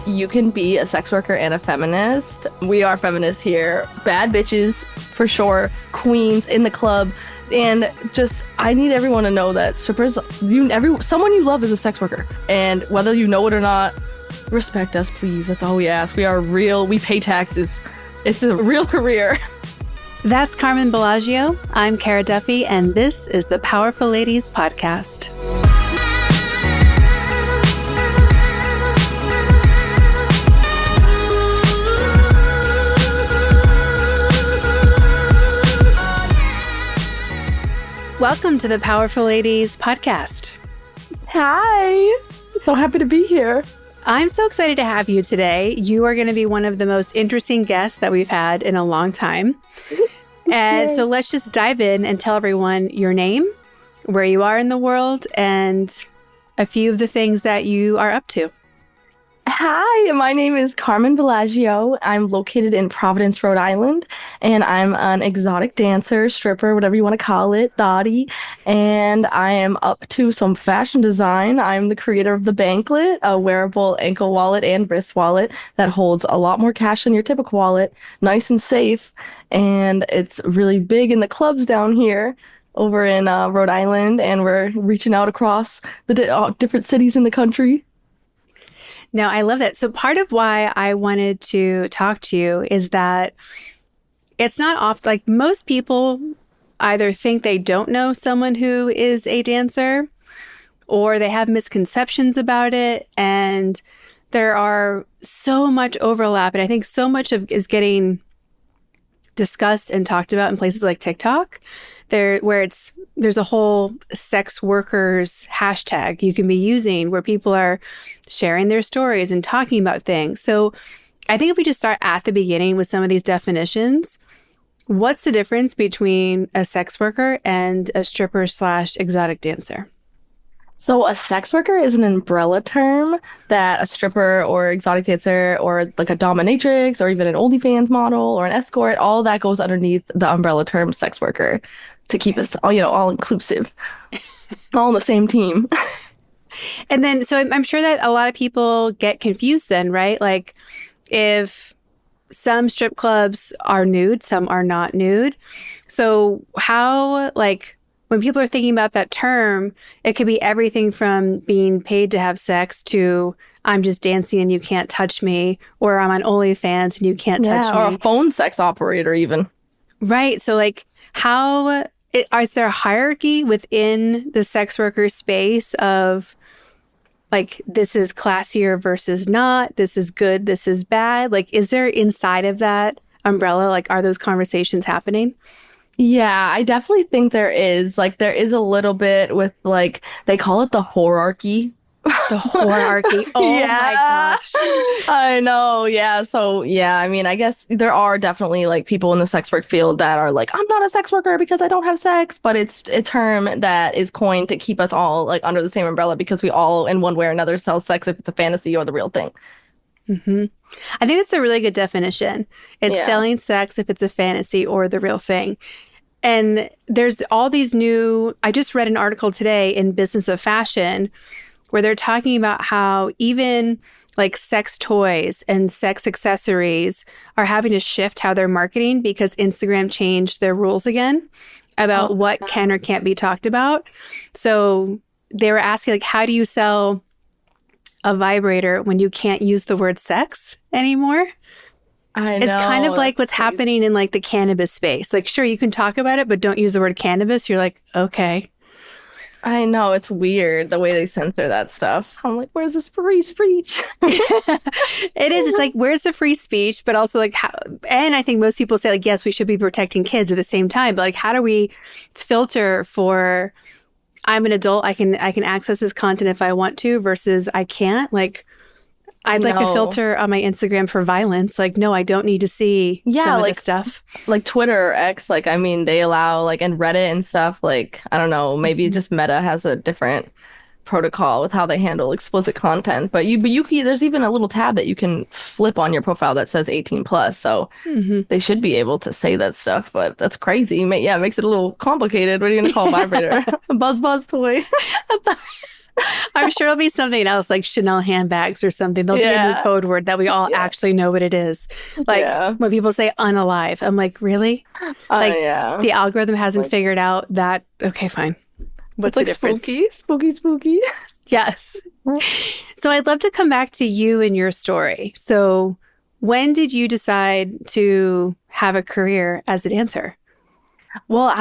you can be a sex worker and a feminist. We are feminists here. Bad bitches, for sure. Queens in the club. And just, I need everyone to know that strippers, someone you love is a sex worker. And whether you know it or not, respect us, please. That's all we ask. We are real. We pay taxes. It's a real career. That's Carmen Bellagio. I'm Cara Duffy, and this is the Powerful Ladies Podcast. Welcome to the Powerful Ladies Podcast. Hi. So happy to be here. I'm so excited to have you today. You are going to be one of the most interesting guests that we've had in a long time. And so let's just dive in and tell everyone your name, where you are in the world, and a few of the things that you are up to. Hi, my name is Carmen Bellagio. I'm located in Providence, Rhode Island, and I'm an exotic dancer, stripper, whatever you want to call it, Thottie, and I am up to some fashion design. I'm the creator of the Banklet, a wearable ankle wallet and wrist wallet that holds a lot more cash than your typical wallet, nice and safe, and it's really big in the clubs down here over in Rhode Island, and we're reaching out across the different cities in the country. No, I love that. So part of why I wanted to talk to you is that it's not often, like most people either think they don't know someone who is a dancer or they have misconceptions about it. And there are so much overlap. And I think so much of is getting discussed and talked about in places like TikTok, there's a whole sex workers hashtag you can be using where people are sharing their stories and talking about things. So I think if we just start at the beginning with some of these definitions, what's the difference between a sex worker and a stripper / exotic dancer? So a sex worker is an umbrella term that a stripper or exotic dancer or like a dominatrix or even an OnlyFans model or an escort, all that goes underneath the umbrella term sex worker to keep us all inclusive, all on the same team. And then, so I'm sure that a lot of people get confused then, right? Like if some strip clubs are nude, some are not nude. So how, when people are thinking about that term, it could be everything from being paid to have sex to I'm just dancing and you can't touch me, or I'm on OnlyFans and you can't touch me. Or a phone sex operator even. Right. So is there a hierarchy within the sex worker space of this is classier versus not, this is good, this is bad? Is there inside of that umbrella, are those conversations happening? Yeah, I definitely think there is. There is a little bit with, they call it the whorearchy. The whorearchy. Oh yeah. My gosh. I know. Yeah. So, yeah, I mean, I guess there are definitely, people in the sex work field that are I'm not a sex worker because I don't have sex. But it's a term that is coined to keep us all, under the same umbrella because we all, in one way or another, sell sex if it's a fantasy or the real thing. Mm-hmm. I think that's a really good definition. It's selling sex if it's a fantasy or the real thing. And there's all these I just read an article today in Business of Fashion where they're talking about how even sex toys and sex accessories are having to shift how they're marketing because Instagram changed their rules again about what can or can't be talked about. So they were asking, how do you sell a vibrator when you can't use the word sex anymore? I know. It's kind of like what's happening in the cannabis space. Sure, you can talk about it, but don't use the word cannabis. You're okay. I know. It's weird the way they censor that stuff. I'm where's this free speech? It is. It's where's the free speech? But also how, and I think most people say yes, we should be protecting kids at the same time. But how do we filter for I'm an adult, I can access this content if I want to versus I can't? I'd like a filter on my Instagram for violence. No, I don't need to see some of this stuff. Twitter or X, they allow, and Reddit and stuff, I don't know, maybe just Meta has a different protocol with how they handle explicit content. But you can, there's even a little tab that you can flip on your profile that says 18 plus. So they should be able to say that stuff, but that's crazy. It makes it a little complicated. What are you going to call a vibrator? A buzz toy. I'm sure it'll be something else like Chanel handbags or something. There'll be a new Yeah. code word that we all Yeah. actually know what it is. Like Yeah. when people say unalive, I'm like, really? Like Yeah. the algorithm hasn't Like figured out that. Okay, fine. it's What's the like difference? spooky, spooky, spooky. Yes. So I'd love to come back to you and your story. So when did you decide to have a career as a dancer? Well,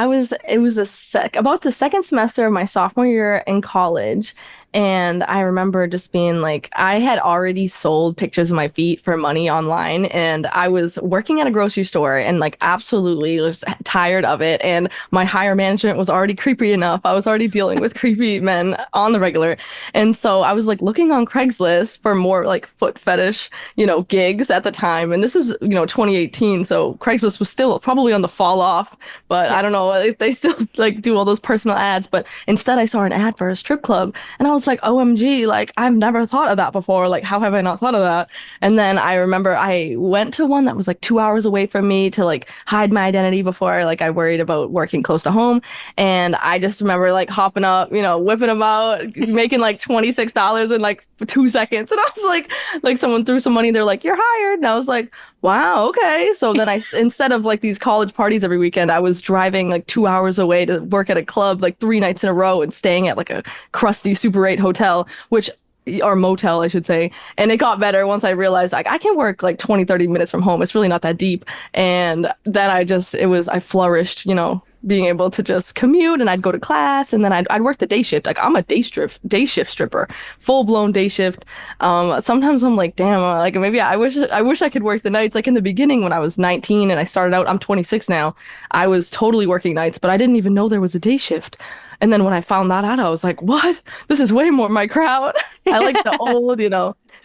it was about the second semester of my sophomore year in college. And I remember just being like, I had already sold pictures of my feet for money online. And I was working at a grocery store and like absolutely was tired of it. And my higher management was already creepy enough. I was already dealing with creepy men on the regular. And so I was like looking on Craigslist for more like foot fetish, gigs at the time. And this was, 2018. So Craigslist was still probably on the fall off, but Yeah. I don't know if they still like do all those personal ads. But instead I saw an ad for a strip club and I was like, OMG, like I've never thought of that before. Like, how have I not thought of that? And then I remember I went to one that was like 2 hours away from me to like hide my identity before like I worried about working close to home. And I just remember like hopping up, whipping them out, making like $26 in like 2 seconds. And I was like someone threw some money, they're like, you're hired. And I was like, wow, okay. So then instead of like these college parties every weekend, I was driving like 2 hours away to work at a club like 3 nights in a row and staying at like a crusty Super 8 hotel, or motel, I should say. And it got better once I realized like I can work like 20, 30 minutes from home. It's really not that deep. And then I flourished, being able to just commute and I'd go to class and then I'd work the day shift. Like I'm a day shift stripper, full blown day shift. Sometimes I'm like, damn, like maybe I wish I could work the nights. Like in the beginning when I was 19 and I started out, I'm 26 now. I was totally working nights, but I didn't even know there was a day shift. And then when I found that out, I was like, what? This is way more my crowd. I like the old,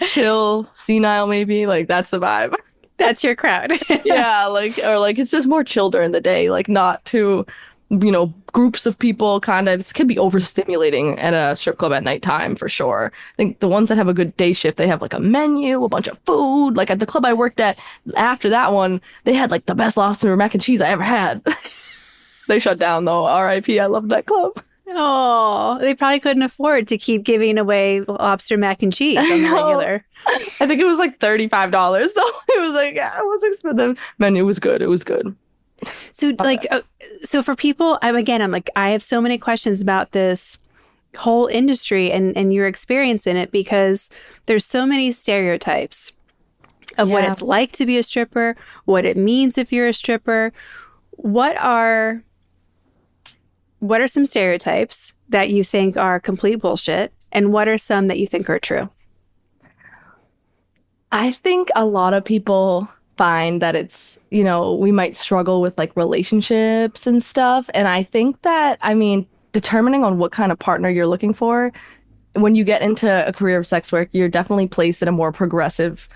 chill, senile maybe. Like that's the vibe. That's your crowd. Yeah, like it's just more chill during the day, like not too, groups of people kind of it can be overstimulating at a strip club at nighttime for sure. I think the ones that have a good day shift, they have like a menu, a bunch of food. Like at the club I worked at after that one, they had like the best lobster mac and cheese I ever had. They shut down though. RIP. I love that club. Oh, they probably couldn't afford to keep giving away lobster mac and cheese I on the know. regular. I think it was like $35 though. It was like, yeah, it was expensive. Menu was good. It was good. So, like, so for people, I'm like, I have so many questions about this whole industry and your experience in it because there's so many stereotypes of what Yeah. it's like to be a stripper, what it means if you're a stripper. What are some stereotypes that you think are complete bullshit, and what are some that you think are true? I think a lot of people find that it's, we might struggle with like relationships and stuff. And I think that, I mean, determining on what kind of partner you're looking for, when you get into a career of sex work, you're definitely placed in a more progressive,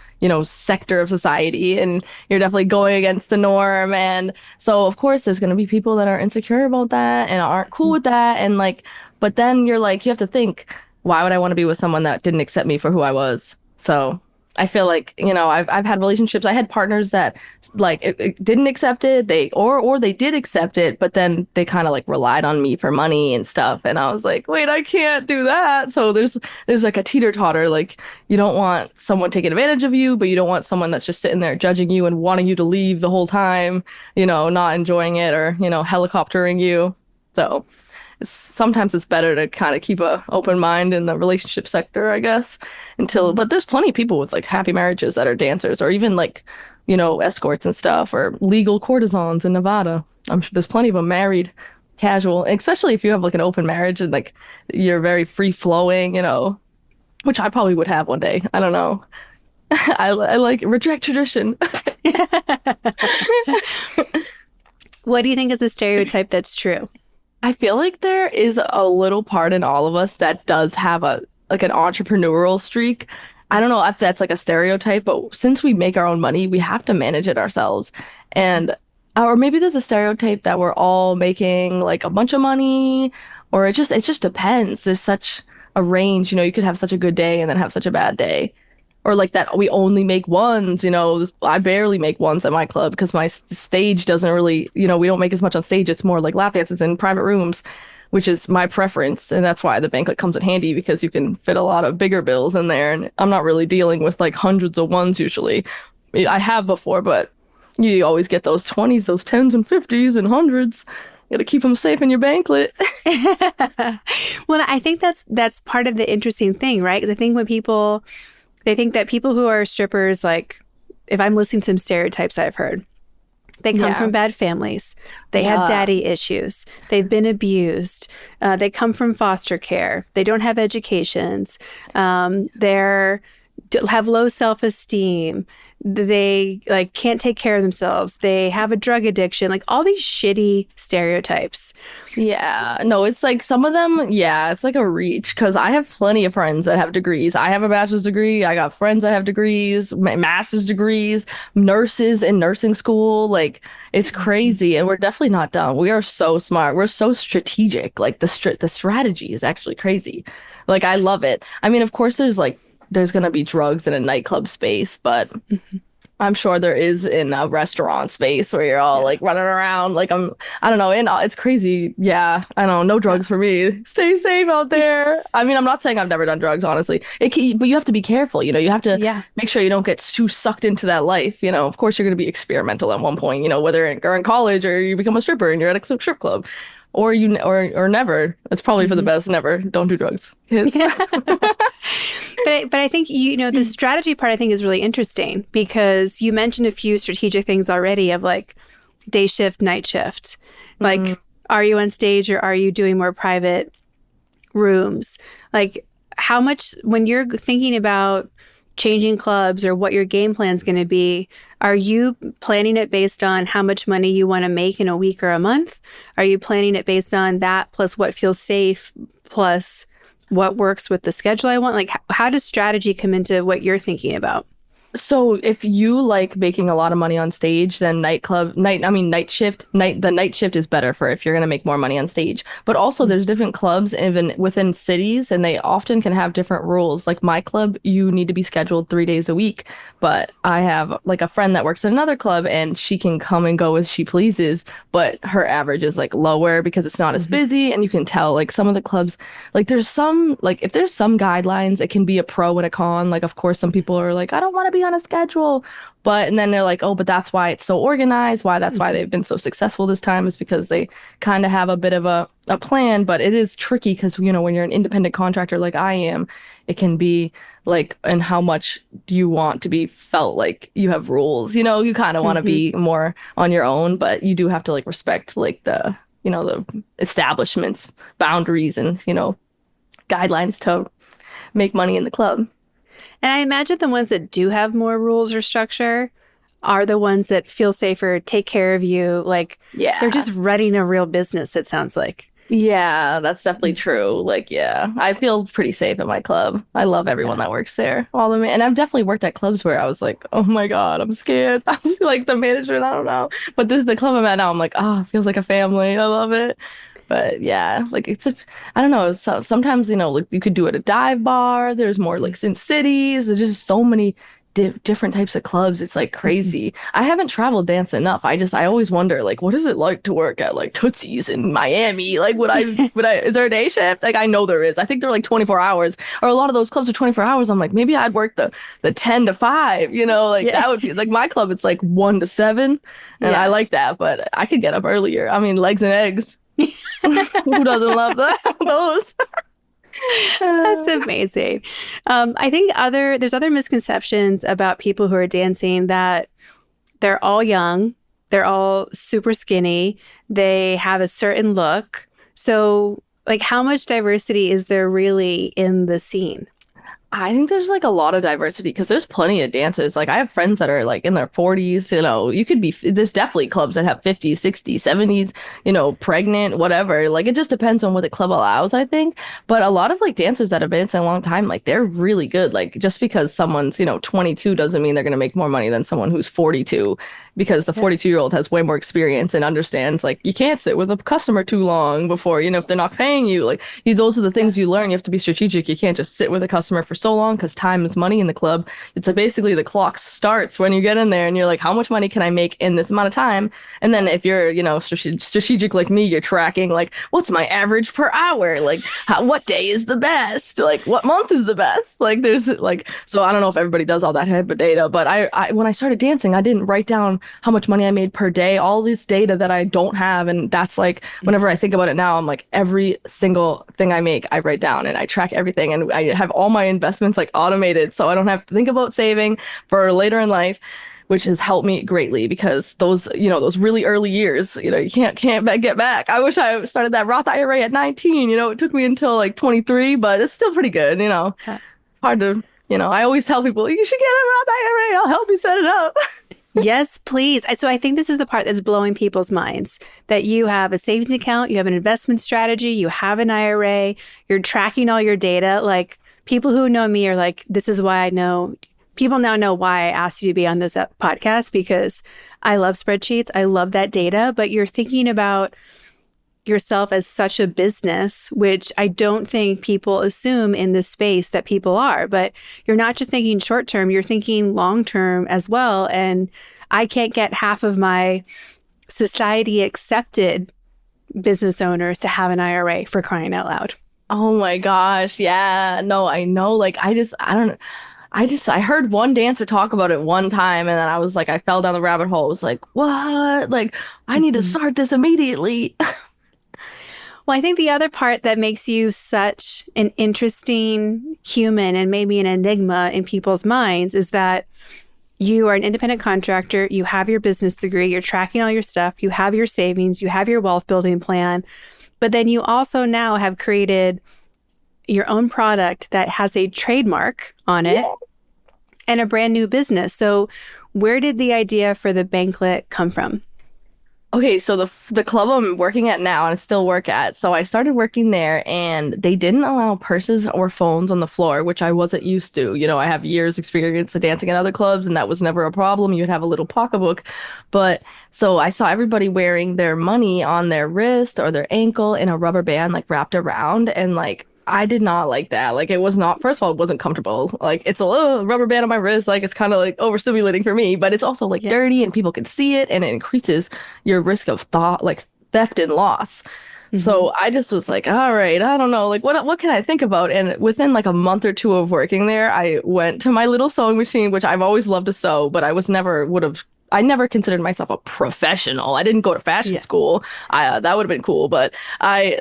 sector of society, and you're definitely going against the norm. And so, of course, there's going to be people that are insecure about that and aren't cool with that. And like, but then you're like, you have to think, why would I want to be with someone that didn't accept me for who I was? So I feel like, I've had relationships. I had partners that like it didn't accept it. Or they did accept it, but then they kind of like relied on me for money and stuff. And I was like, wait, I can't do that. So there's like a teeter-totter. Like you don't want someone taking advantage of you, but you don't want someone that's just sitting there judging you and wanting you to leave the whole time, not enjoying it or, helicoptering you. So sometimes it's better to kind of keep a open mind in the relationship sector, I guess, but there's plenty of people with like happy marriages that are dancers or even like, escorts and stuff or legal courtesans in Nevada. I'm sure there's plenty of them married, casual, especially if you have like an open marriage and like you're very free flowing, which I probably would have one day. I don't know. I like reject tradition. What do you think is a stereotype that's true? I feel like there is a little part in all of us that does have an entrepreneurial streak. I don't know if that's like a stereotype, but since we make our own money, we have to manage it ourselves. And or maybe there's a stereotype that we're all making like a bunch of money, or it just depends. There's such a range, you could have such a good day and then have such a bad day. Or like that we only make ones, I barely make ones at my club because my stage doesn't really, we don't make as much on stage. It's more like lap dances in private rooms. which is my preference. And that's why the Banklet comes in handy because you can fit a lot of bigger bills in there. And I'm not really dealing with like hundreds of ones usually. I have before, but you always get those 20s, those 10s and 50s and hundreds. You got to keep them safe in your Banklet. Well, I think that's part of the interesting thing, right? Because I think when people they think that people who are strippers, like if I'm listening to some stereotypes I've heard, they come Yeah. from bad families. They have Yeah. daddy issues. They've been abused. They come from foster care. They don't have educations. They're have low self-esteem. They like can't take care of themselves. They have a drug addiction. Like all these shitty stereotypes. Yeah, no, it's like some of them, yeah, it's like a reach because I have plenty of friends that have degrees. I have a bachelor's degree. I got friends that have degrees, master's degrees, nurses in nursing school. Like it's crazy, and we're definitely not dumb. We are so smart. We're so strategic. Like the strategy is actually crazy. Like I love it. I mean, of course, there's gonna be drugs in a nightclub space, but I'm sure there is in a restaurant space where you're all Yeah. like running around like I don't know, and it's crazy. Yeah, I know, no Yeah. drugs for me. Stay safe out there. I mean, I'm not saying I've never done drugs, honestly. But you have to be careful, you have to Yeah. make sure you don't get too sucked into that life. Of course you're going to be experimental at one point, whether you're in college or you become a stripper and you're at a strip club. Or you or never. It's probably for the Mhm. best. Never. Don't do drugs, kids. But I think the strategy part I think is really interesting because you mentioned a few strategic things already of like day shift, night shift. Like, are you on stage or are you doing more private rooms? Like, how much when you're thinking about changing clubs or what your game plan is going to be, are you planning it based on how much money you want to make in a week or a month? Are you planning it based on that plus what feels safe plus what works with the schedule I want? Like, how does strategy come into what you're thinking about? So if you like making a lot of money on stage, then the night shift is better for if you're gonna make more money on stage. But also there's different clubs even within cities and they often can have different rules. Like my club, you need to be scheduled 3 days a week. But I have like a friend that works at another club and she can come and go as she pleases, but her average is like lower because it's not as Mhm. busy and you can tell like some of the clubs like if there's some guidelines, it can be a pro and a con. Like of course some people are like, I don't want to be on a schedule. And then they're like, oh, but that's why it's so organized. That's why Mhm. they've been so successful this time is because they kind of have a bit of a plan. But it is tricky because, when you're an independent contractor like I am, it can be like, and how much do you want to be felt like you have rules? You kind of want to Mhm. be more on your own, but you do have to like respect like the establishment's boundaries and, guidelines to make money in the club. And I imagine the ones that do have more rules or structure are the ones that feel safer, take care of you. Like they're Yeah. just running a real business, it sounds like. Yeah, that's definitely true. Like, yeah, I feel pretty safe at my club. I love everyone Yeah. that works there. And I've definitely worked at clubs where I was like, oh my God, I'm scared. I'm just like the management, I don't know. But this is the club I'm at now. I'm like, oh, it feels like a family. I love it. But yeah, like I don't know. Sometimes, like you could do it at a dive bar. There's more like in cities. There's just so many different types of clubs. It's like Mhm. crazy. I haven't traveled dance enough. I always wonder like what is it like to work at like Tootsie's in Miami? Like is there a day shift? Like I know there is. I think they're like 24 hours or a lot of those clubs are 24 hours. I'm like maybe I'd work the 10 to 5, like Yeah. that would be like my club it's like 1 to 7 and I Yeah. like that, but I could get up earlier. I mean legs and eggs. Who doesn't love that? Those. That's amazing. I think there's other misconceptions about people who are dancing that they're all young, they're all super skinny, they have a certain look. So, like, how much diversity is there really in the scene? I think there's like a lot of diversity because there's plenty of dancers. Like I have friends that are like in their 40s, there's definitely clubs that have 50s, 60s, 70s, pregnant, whatever. Like it just depends on what the club allows, I think. But a lot of like dancers that have been dancing a long time, like they're really good. Like just because someone's, 22 doesn't mean they're going to make more money than someone who's 42 because the Yeah. 42-year-old has way more experience and understands like you can't sit with a customer too long before, if they're not paying you. Like those are the Yeah. things you learn. You have to be strategic. You can't just sit with a customer for so long because time is money in the club. It's like basically the clock starts when you get in there and you're like, how much money can I make in this amount of time? And then if you're, strategic like me, you're tracking like, what's my average per hour? Like, what day is the best? Like, what month is the best? Like, there's like, so I don't know if everybody does all that type of data, but when I started dancing, I didn't write down how much money I made per day, all this data that I don't have. And that's like, whenever I think about it now, I'm like, every single thing I make, I write down and I track everything. And I have all my investments like automated. So I don't have to think about saving for later in life, which has helped me greatly because those really early years, you can't get back. I wish I started that Roth IRA at 19. It took me until like 23, but it's still pretty good. Hard to, I always tell people, you should get a Roth IRA. I'll help you set it up. Yes, please. So I think this is the part that's blowing people's minds, that you have a savings account, you have an investment strategy, you have an IRA, you're tracking all your data. Like, people who know me are like, this is why I know. People now know why I asked you to be on this podcast, because I love spreadsheets. I love that data, but you're thinking about yourself as such a business, which I don't think people assume in this space that people are. But you're not just thinking short term, you're thinking long term as well. And I can't get half of my society accepted business owners to have an IRA, for crying out loud. Oh my gosh. Yeah. No, I know. Like, I don't. I heard one dancer talk about it one time, and then I was like, I fell down the rabbit hole. I was like, what? Like, I need to start this immediately. Well, I think the other part that makes you such an interesting human and maybe an enigma in people's minds is that you are an independent contractor, you have your business degree, you're tracking all your stuff, you have your savings, you have your wealth building plan, but then you also now have created your own product that has a trademark on it and a brand new business. So where did the idea for the Banklet come from? Okay, so the club I'm working at now and still work at, so I started working there and they didn't allow purses or phones on the floor, which I wasn't used to. I have years experience of dancing at other clubs and that was never a problem. You'd have a little pocketbook. But so I saw everybody wearing their money on their wrist or their ankle in a rubber band like wrapped around, and like I did not like that. Like, it was not, first of all, it wasn't comfortable. Like, it's a little rubber band on my wrist. Like, it's kind of like overstimulating for me, but it's also like dirty and people can see it and it increases your risk of theft and loss. So I just was like, all right, I don't know. Like, what can I think about? And within like a month or two of working there, I went to my little sewing machine, which I've always loved to sew, but I never considered myself a professional. I didn't go to fashion school. That would have been cool. But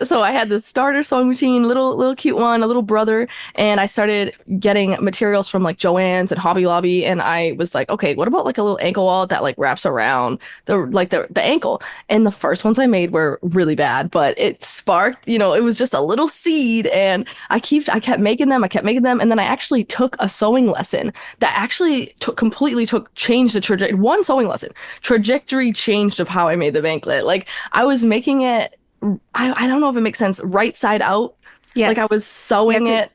so I had this starter sewing machine, little cute one, a little brother, and I started getting materials from like Joann's and Hobby Lobby. And I was like, okay, what about like a little ankle wallet that like wraps around the ankle? And the first ones I made were really bad, but it sparked, it was just a little seed. And I kept making them. And then I actually took a sewing lesson that actually changed the trajectory. One sewing lesson trajectory changed of how I made the Banklet. Like, I was making it, I don't know if it makes sense, right side out. Yes. Like, I was sewing it.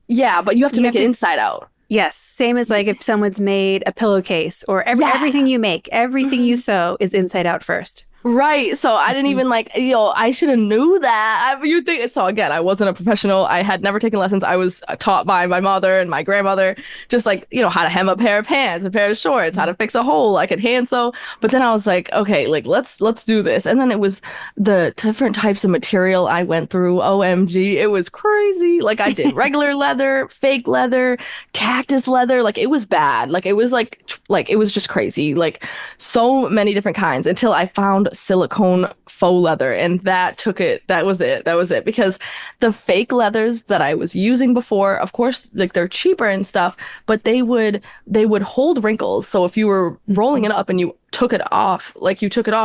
Yeah, but you have to make it inside out. Yes. Same as like if someone's made a pillowcase or everything you make, everything you sew is inside out first. Right. So I didn't even I should have knew that. You think so? Again, I wasn't a professional. I had never taken lessons. I was taught by my mother and my grandmother, just like, how to hem a pair of pants, a pair of shorts, how to fix a hole. I could hand sew. But then I was like, okay, like let's do this. And then it was the different types of material I went through. OMG, it was crazy. Like, I did regular leather, fake leather, cactus leather. Like, it was bad. Like, it was like it was just crazy. Like, so many different kinds until I found silicone faux leather, and that was it, because the fake leathers that I was using before, of course, like, they're cheaper and stuff, but they would hold wrinkles. So if you were rolling it up and you took it off,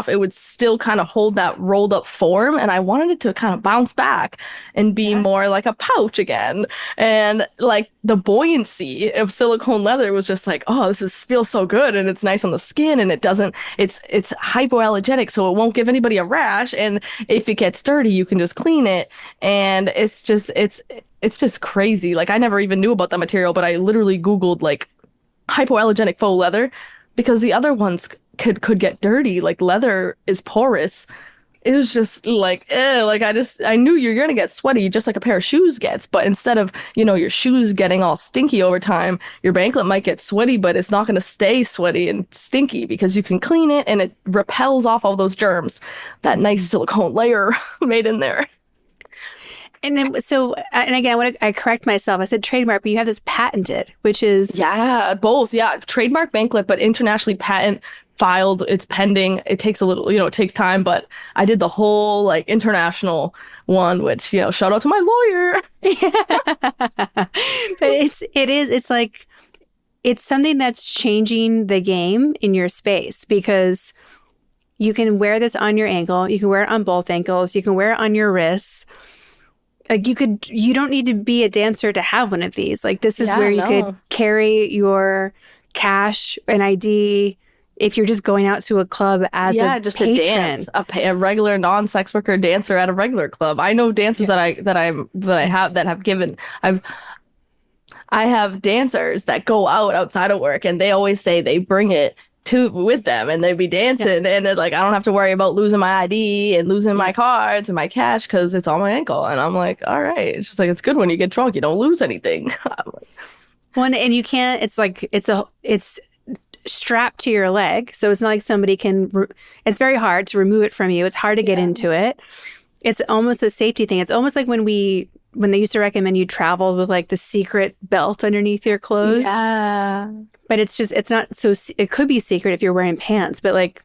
it would still kind of hold that rolled up form. And I wanted it to kind of bounce back and be more like a pouch again. And like the buoyancy of silicone leather was just like, oh, feels so good. And it's nice on the skin, and it's hypoallergenic. So it won't give anybody a rash. And if it gets dirty, you can just clean it. And it's just crazy. Like, I never even knew about that material, but I literally Googled like hypoallergenic faux leather, because the other ones could get dirty. Like, leather is porous. it was just like, like I knew you're gonna get sweaty just like a pair of shoes gets, but instead of, your shoes getting all stinky over time, your banklet might get sweaty, but it's not gonna stay sweaty and stinky because you can clean it and it repels off all those germs. That nice silicone layer made in there. And then, and again, I correct myself. I said trademark, but you have this patented, which is Yeah, both. Yeah, trademark Banklet, but internationally patent filed. It's pending. It takes a little, it takes time, but I did the whole like international one, which, shout out to my lawyer. but it's like, it's something that's changing the game in your space because you can wear this on your ankle. You can wear it on both ankles. You can wear it on your wrists. Like you don't need to be a dancer to have one of these. Like this is where you could carry your cash and ID if you're just going out to a club as a just patron. a dance, a regular non-sex worker dancer at a regular club. I know dancers that have given. I have dancers that go outside of work, and they always say they bring it with them, and they'd be dancing, and like I don't have to worry about losing my ID and losing my cards and my cash because it's on my ankle. And I'm like, all right, it's just like it's good when you get drunk, you don't lose anything. And you can't. It's like it's strapped to your leg, so it's not like somebody can. It's very hard to remove it from you. It's hard to get into it. It's almost a safety thing. It's almost like when they used to recommend you travel with like the secret belt underneath your clothes. Yeah. But it's not so, it could be secret if you're wearing pants, but like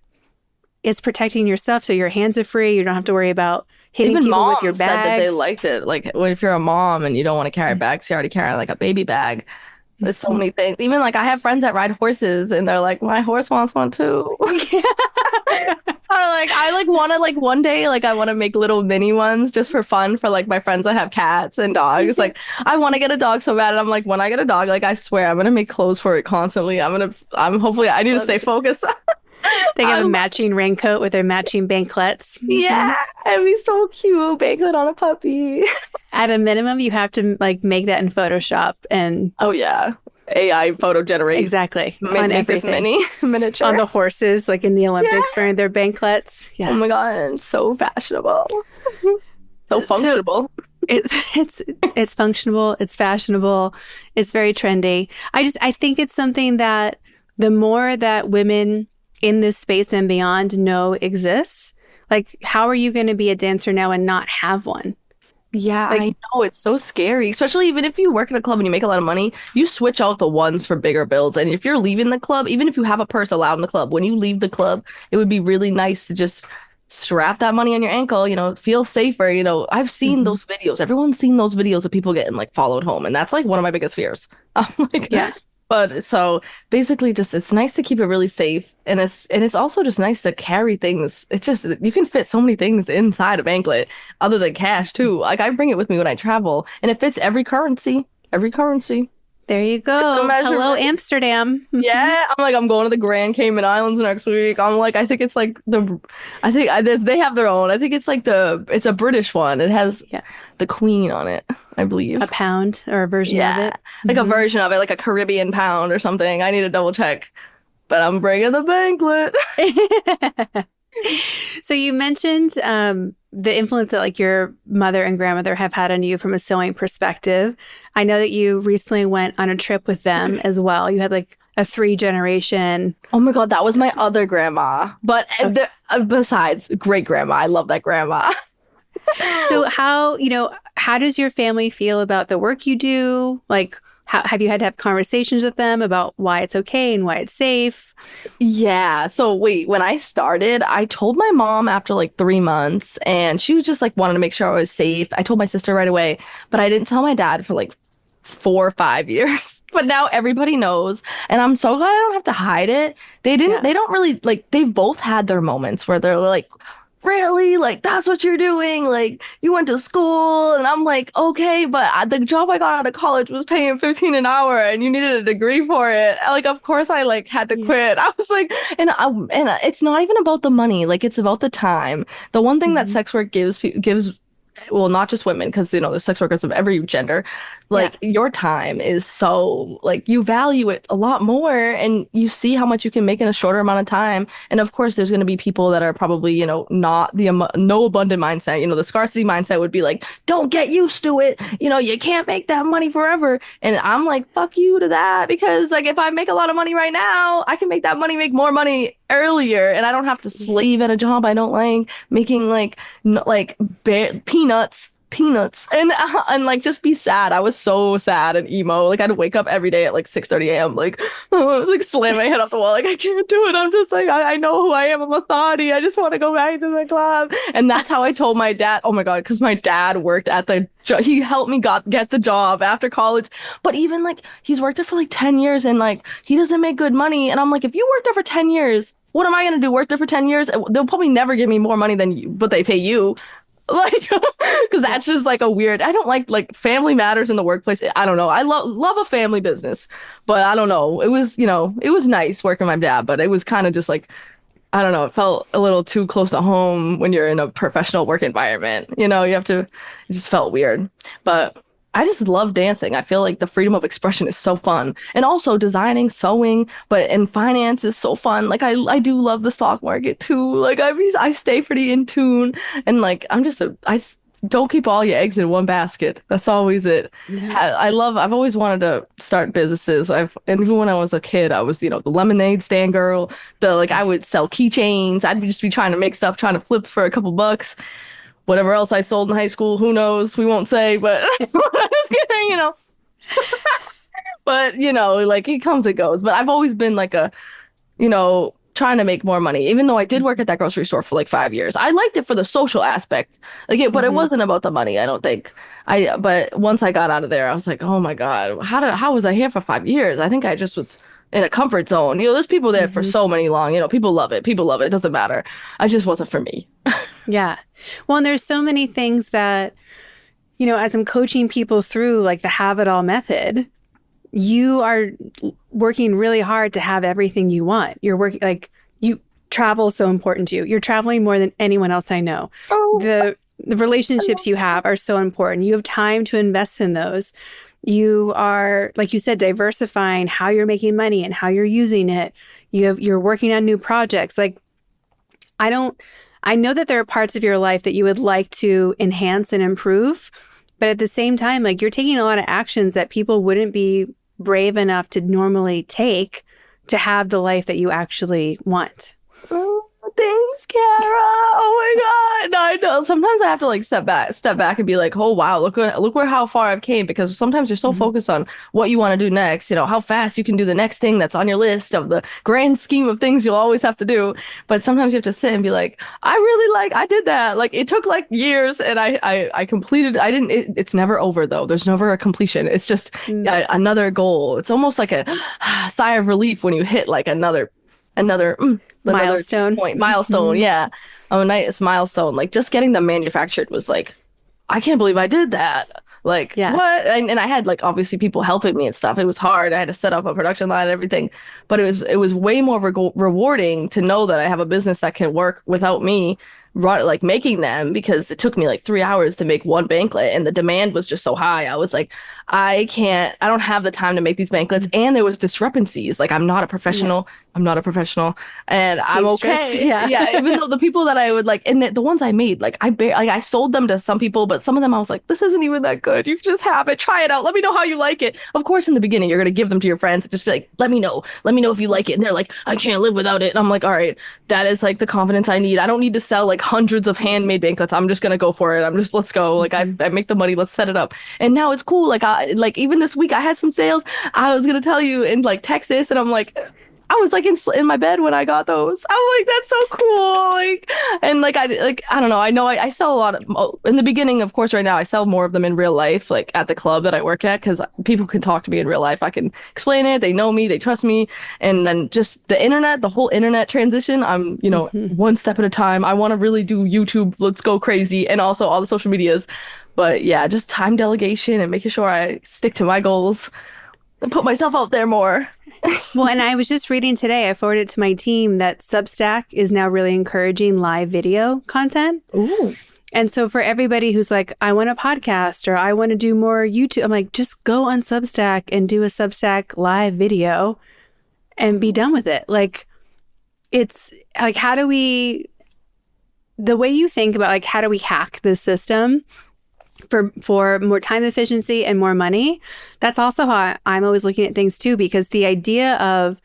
it's protecting your stuff. So your hands are free. You don't have to worry about hitting Even people moms with your bags. said that they liked it. Like if you're a mom and you don't want to carry bags, you already carry like a baby bag. There's so many things. Even like I have friends that ride horses and they're like, my horse wants one too. I like want to like one day like I want to make little mini ones just for fun for like my friends that have cats and dogs. Like I want to get a dog so bad, and I'm like, when I get a dog, like I swear I'm gonna make clothes for it constantly. I'm hopefully I need to stay focused. They have a matching raincoat with their matching banklets. Yeah, it'd be so cute. Banklet on a puppy. At a minimum, you have to like make that in Photoshop and oh yeah, AI photo generate. Exactly. On make this miniature. On the horses, like in the Olympics, wearing their banklets. Yes. Oh my God, so fashionable. So functional. It's functional, it's fashionable, it's very trendy. I think it's something that the more that women in this space and beyond know exists, like how are you going to be a dancer now and not have one? Yeah, like, I know. It's so scary, especially even if you work at a club and you make a lot of money, you switch out the ones for bigger bills. And if you're leaving the club, even if you have a purse allowed in the club, when you leave the club, it would be really nice to just strap that money on your ankle, feel safer. I've seen those videos. Everyone's seen those videos of people getting like followed home. And that's like one of my biggest fears. I'm like, yeah. But so basically just it's nice to keep it really safe, and it's also just nice to carry things. It's just you can fit so many things inside a Banklet other than cash too. Like I bring it with me when I travel, and it fits every currency. Every currency. There you go. Hello, Amsterdam. Yeah, I'm going to the Grand Cayman Islands next week. I'm like, I think it's like they have their own. I think it's like it's a British one. It has the Queen on it, I believe. A pound or a version of it. Like a version of it, like a Caribbean pound or something. I need to double check, but I'm bringing the Banklet. So you mentioned the influence that like your mother and grandmother have had on you from a sewing perspective. I know that you recently went on a trip with them as well. You had like a 3-generation. Oh my God, that was my other grandma. But besides great grandma, I love that grandma. So how does your family feel about the work you do? Like, have you had to have conversations with them about why it's okay and why it's safe? Yeah. So wait, when I started, I told my mom after like 3 months, and she was just like wanted to make sure I was safe. I told my sister right away, but I didn't tell my dad for like 4 or 5 years. But now everybody knows, and I'm so glad I don't have to hide it. They don't really like, they've both had their moments where they're like, really? Like, that's what you're doing? Like, you went to school? And I'm like, okay, but the job I got out of college was paying $15 an hour and you needed a degree for it. Like, of course I like had to quit. I was like, and it's not even about the money. Like, it's about the time. The one thing that sex work gives well, not just women, because there's sex workers of every gender. Yeah. Like your time is so like you value it a lot more, and you see how much you can make in a shorter amount of time. And of course, there's going to be people that are probably not the no abundant mindset. The scarcity mindset would be like, don't get used to it. You can't make that money forever. And I'm like, fuck you to that, because like if I make a lot of money right now, I can make that money make more money earlier, and I don't have to slave at a job I don't like, making like like peanuts and like just be sad. I was so sad and emo. Like I'd wake up every day at like 6:30 a.m. like I was like slam my head off the wall like I can't do it. I'm just like I know who I am. I'm a thotty. I just want to go back to the club. And that's how I told my dad. Oh my God, because my dad worked at he helped me get the job after college. But even like he's worked there for like 10 years and like he doesn't make good money. And I'm like, if you worked there for 10 years, what am I gonna do? Work there for 10 years? They'll probably never give me more money than you, but they pay you. Like, because Yeah. that's just like a weird. I don't like family matters in the workplace. I don't know. I love a family business, but I don't know. It was nice working with my dad, but it was kind of just like I don't know. It felt a little too close to home when you're in a professional work environment. You have to. It just felt weird, but. I just love dancing. I feel like the freedom of expression is so fun. And also designing, sewing, but in finance is so fun. Like I do love the stock market too. Like I stay pretty in tune and like I just don't keep all your eggs in one basket. That's always it. Yeah. I've always wanted to start businesses. And even when I was a kid, I was, the lemonade stand girl. I would sell keychains. I'd just be trying to make stuff, trying to flip for a couple bucks. Whatever else I sold in high school, who knows? We won't say, but just kidding. But like it comes and goes. But I've always been like trying to make more money, even though I did work at that grocery store for like 5 years. I liked it for the social aspect, but it Hmm. wasn't about the money, I don't think. But once I got out of there, I was like, oh my God, how was I here for 5 years? I think I just was in a comfort zone. There's people there for Hmm. so many long, people love it. People love it. It doesn't matter. I just wasn't for me. Yeah. Well, and there's so many things that, as I'm coaching people through like the have it all method, you are working really hard to have everything you want. You're working like travel is so important to you. You're traveling more than anyone else I know. Oh, The relationships you have are so important. You have time to invest in those. You are, like you said, diversifying how you're making money and how you're using it. You're working on new projects. Like I know that there are parts of your life that you would like to enhance and improve, but at the same time, like you're taking a lot of actions that people wouldn't be brave enough to normally take to have the life that you actually want. oh, thanks, Kara. Oh my God. No, I know. Sometimes I have to like step back and be like, oh wow, look where how far I've came, because sometimes you're so Mhm. focused on what you want to do next, how fast you can do the next thing that's on your list of the grand scheme of things you'll always have to do. But sometimes you have to sit and be like, I did that. Like it took like years and I completed. I didn't, it's never over though. There's never a completion. It's just Mm. another goal. It's almost like a sigh of relief when you hit like another another Milestone. point milestone. Mhm. Yeah, a nice milestone. Like just getting them manufactured was like, I can't believe I did that. Like Yeah. what? And I had like obviously people helping me and stuff. It was hard. I had to set up a production line and everything, but it was way more rewarding to know that I have a business that can work without me like making them, because it took me like 3 hours to make one banklet and the demand was just so high. I was like, I don't have the time to make these banklets. And there was discrepancies. Like Yeah. I'm not a professional and I'm Seamstress. okay. Yeah. Yeah. Even though the people that I would like, and the ones I made, like I sold them to some people, but some of them I was like, this isn't even that good. You can just have it, try it out. Let me know how you like it. Of course, in the beginning, you're going to give them to your friends and just be like, let me know if you like it. And they're like, I can't live without it. And I'm like, all right, that is like the confidence I need. I don't need to sell like hundreds of handmade banklets. I'm just going to go for it. Let's go. Like Mhm. I make the money. Let's set it up. And now it's cool. Like even this week I had some sales. I was gonna tell you in like Texas, and I'm like, I was like in my bed when I got those. I'm like, that's so cool. I don't know. I sell a lot of in the beginning, of course. Right now, I sell more of them in real life, like at the club that I work at, because people can talk to me in real life. I can explain it. They know me. They trust me. And then just the whole internet transition. I'm Mhm. one step at a time. I want to really do YouTube. Let's go crazy, and also all the social medias. But yeah, just time delegation and making sure I stick to my goals and put myself out there more. Well, and I was just reading today, I forwarded to my team that Substack is now really encouraging live video content. Ooh. And so for everybody who's like, I want a podcast or I want to do more YouTube, I'm like, just go on Substack and do a Substack live video and be done with it. Like, it's like, how do we, the way you think about like, how do we hack this system for more time efficiency and more money? That's also how I'm always looking at things too, because the idea of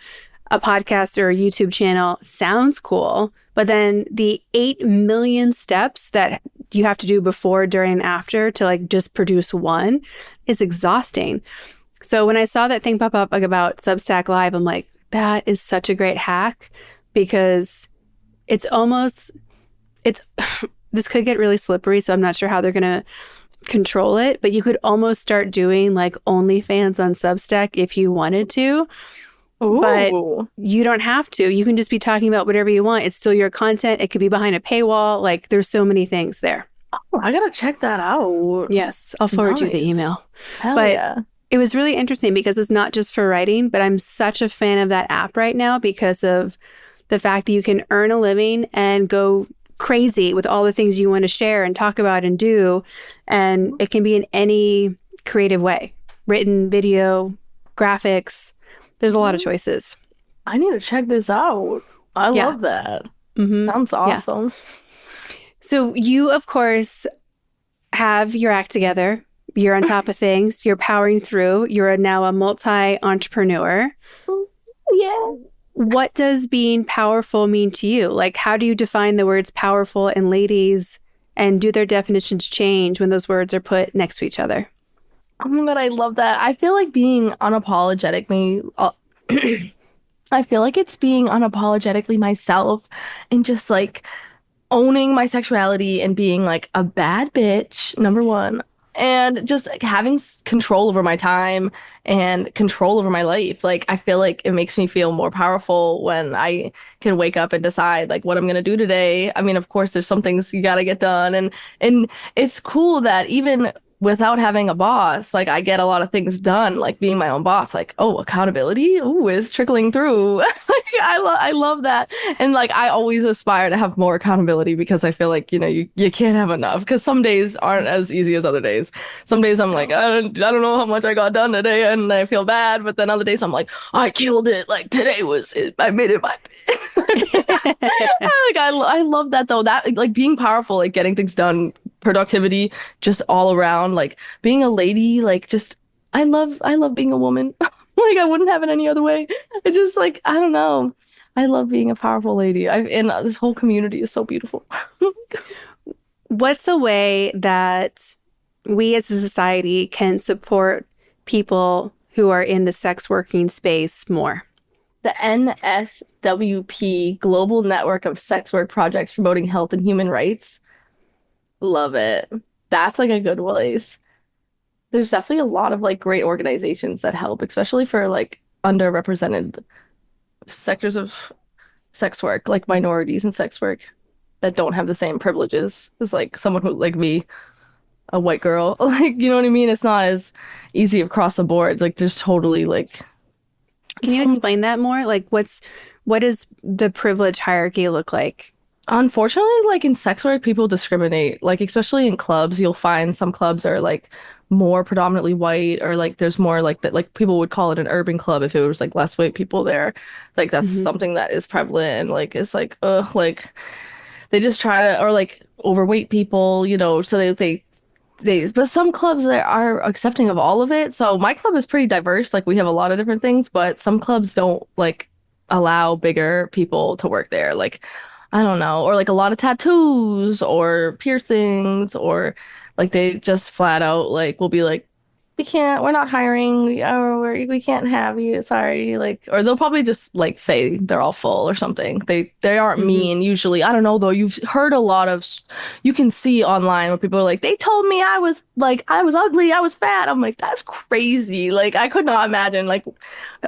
a podcast or a YouTube channel sounds cool, but then the 8 million steps that you have to do before, during, and after to like just produce one is exhausting. So when I saw that thing pop up like about Substack Live, I'm like, that is such a great hack, because it's almost, it's, this could get really slippery. So I'm not sure how they're going to control it, but you could almost start doing like OnlyFans on Substack if you wanted to. But Ooh. you don't have to. You can just be talking about whatever you want. It's still your content. It could be behind a paywall. Like, there's so many things there. Oh, I gotta check that out. Yes, I'll forward you the Nice. email. Hell But yeah. it was really interesting because it's not just for writing, but I'm such a fan of that app right now because of the fact that you can earn a living and go crazy with all the things you want to share and talk about and do. And it can be in any creative way, written, video, graphics. There's a lot of choices. I need to check this out. I Yeah. love that. Mm-hmm. Sounds awesome. So you, of course, have your act together. You're on top of things. You're powering through. You're now a multi-entrepreneur. Yeah. What does being powerful mean to you? Like, how do you define the words powerful and ladies, and do their definitions change when those words are put next to each other? Oh my God, I love that. I feel like being unapologetically, I feel like it's being unapologetically myself and just like owning my sexuality and being like a bad bitch, number one, and just like, having control over my time and control over my life. Like, I feel like it makes me feel more powerful when I can wake up and decide like what I'm gonna do today. I mean, of course, there's some things you gotta get done, and it's cool that even without having a boss, like I get a lot of things done, like being my own boss. Like, oh, accountability, ooh, is trickling through. Like, I love that, and like I always aspire to have more accountability because I feel like you can't have enough because some days aren't as easy as other days. Some days I'm like I don't know how much I got done today, and I feel bad, but then other days I'm like I killed it. Like today was it. I made it my. Like I love that though. That like being powerful, like getting things done, productivity, just all around, like being a lady, like just I love being a woman. Like I wouldn't have it any other way. It's just like I don't know. I love being a powerful lady. And this whole community is so beautiful. What's a way that we as a society can support people who are in the sex working space more? The NSWP Global Network of Sex Work Projects Promoting Health and Human Rights. Love it. That's like a good place. There's definitely a lot of like great organizations that help, especially for like underrepresented sectors of sex work, like minorities in sex work that don't have the same privileges as like someone who like me, a white girl. Like, you know what I mean? It's not as easy across the board. Like there's totally like Can you explain that more? Like, what does the privilege hierarchy look like? unfortunately, like in sex work, people discriminate. Like, especially in clubs, you'll find some clubs are like more predominantly white, or like there's more like that, like people would call it an urban club if it was like less white people there. Like, that's Hmm. something that is prevalent. And like, it's like, like they just try to, or like overweight people, so but some clubs that are accepting of all of it. So my club is pretty diverse. Like, we have a lot of different things, but some clubs don't like allow bigger people to work there. Like, I don't know, or like a lot of tattoos or piercings, or like they just flat out like will be like, we're not hiring, or we can't have you, sorry. Like, or they'll probably just like say they're all full or something. They aren't Hmm. mean usually. I don't know though. You've heard a lot of, you can see online where people are like, they told me I was ugly, I was fat. I'm like, that's crazy. Like, I could not imagine like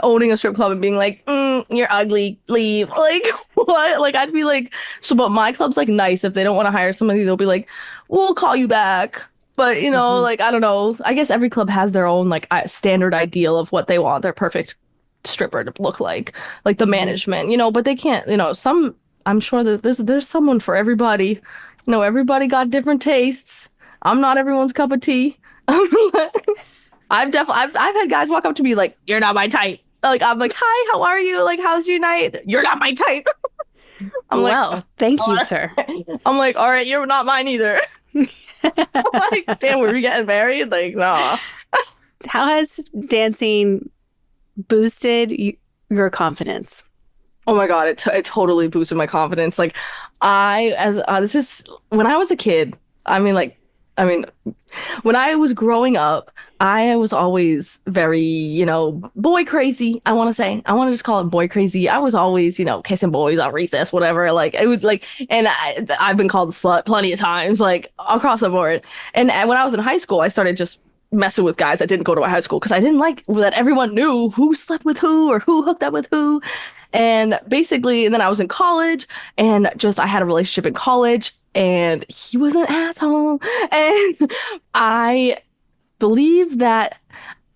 owning a strip club and being like, you're ugly, leave. Like, what? Like, I'd be like, so, but my club's like nice. If they don't want to hire somebody, they'll be like, we'll call you back. But, Hmm. like, I don't know. I guess every club has their own, like, standard ideal of what they want their perfect stripper to look like the Hmm. management, but they can't, I'm sure there's someone for everybody. Everybody got different tastes. I'm not everyone's cup of tea. I've had guys walk up to me like, "You're not my type." Like I'm like, "Hi, how are you? Like, how's your night?" "You're not my type." I'm like, Well, thank you, sir. I'm like, "All right, you're not mine either." I'm like, "Damn, were we getting married?" Like, nah. How has dancing boosted your confidence? Oh my God, it totally boosted my confidence. Like I as this is when I was a kid. I mean, when I was growing up, I was always very, boy crazy. I want to say, I want to just call it boy crazy. I was always, kissing boys on recess, whatever. Like it would like, and I've been called a slut plenty of times, like across the board. And when I was in high school, I started just messing with guys that didn't go to my high school because I didn't like that everyone knew who slept with who or who hooked up with who. And basically, and then I was in college and just I had a relationship in college and he was an asshole. And I believe that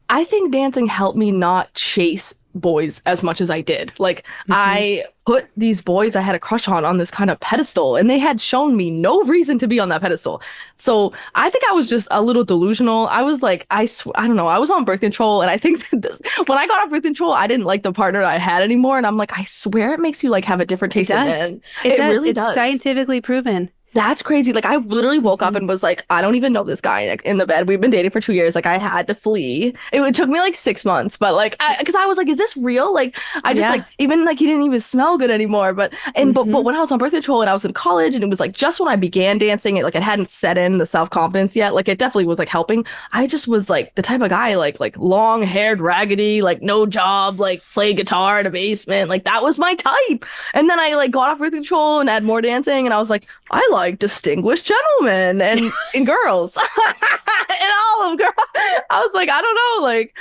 I think dancing helped me not chase boys as much as I did. Like Hmm. I put these boys I had a crush on this kind of pedestal and they had shown me no reason to be on that pedestal. So I think I was just a little delusional. I was like, I don't know. I was on birth control and I think that when I got off birth control, I didn't like the partner I had anymore. And I'm like, I swear it makes you like have a different It taste in does. men. It It does. really It's does. scientifically proven. That's crazy. Like I literally woke up Hmm. and was like, I don't even know this guy like, in the bed. We've been dating for 2 years. Like I had to flee. It took me like 6 months, but like, because I was like, is this real? Like, I just like Yeah. even like he didn't even smell good anymore. But Hmm. when I was on birth control and I was in college and it was like just when I began dancing, it hadn't set in the self-confidence yet. Like it definitely was like helping. I just was like the type of guy like long-haired, raggedy, like no job, like play guitar in a basement. Like that was my type. And then I like got off birth control and had more dancing, and I was like, I like distinguished gentlemen and girls and all of girls. I was like, I don't know, like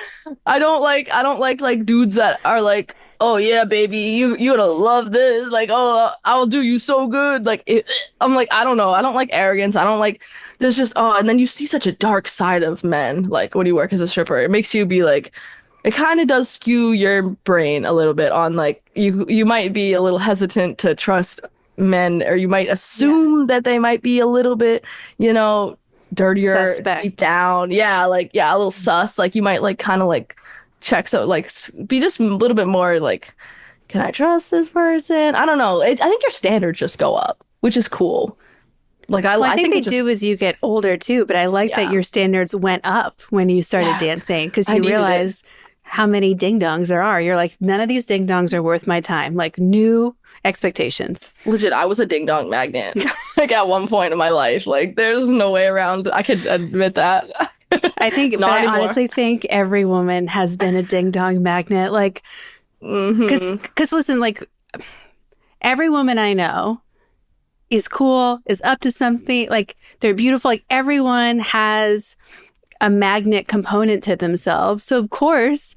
I don't like dudes that are like, oh yeah, baby, you're gonna love this. Like, oh, I'll do you so good. I'm like, I don't know. I don't like arrogance. I don't like there's just and then you see such a dark side of men, like when you work as a stripper. It makes you be like it kind of does skew your brain a little bit on like you might be a little hesitant to trust men, or you might Yeah. assume that they might be a little bit, you know, dirtier deep Suspect. down. Yeah, like yeah, a little sus. Like you might like kind of like check so like be just a little bit more like, can I trust this person? I don't know. I think your standards just go up, which is cool. Like Well, I I think think they it just do as you get older too, but I like that yeah. your standards went up when you started Yeah, dancing because I you needed it. realized how many ding dongs there are. You're like, none of these ding dongs are worth my time. Like new expectations. Legit, I was a ding dong magnet. Like at one point in my life. Like there's no way around. I could admit that. I think, but Not I anymore. honestly think every woman has been a ding dong magnet. Like, Hmm. because listen, like every woman I know is cool, is up to something. Like they're beautiful. Like everyone has a magnet component to themselves. So of course,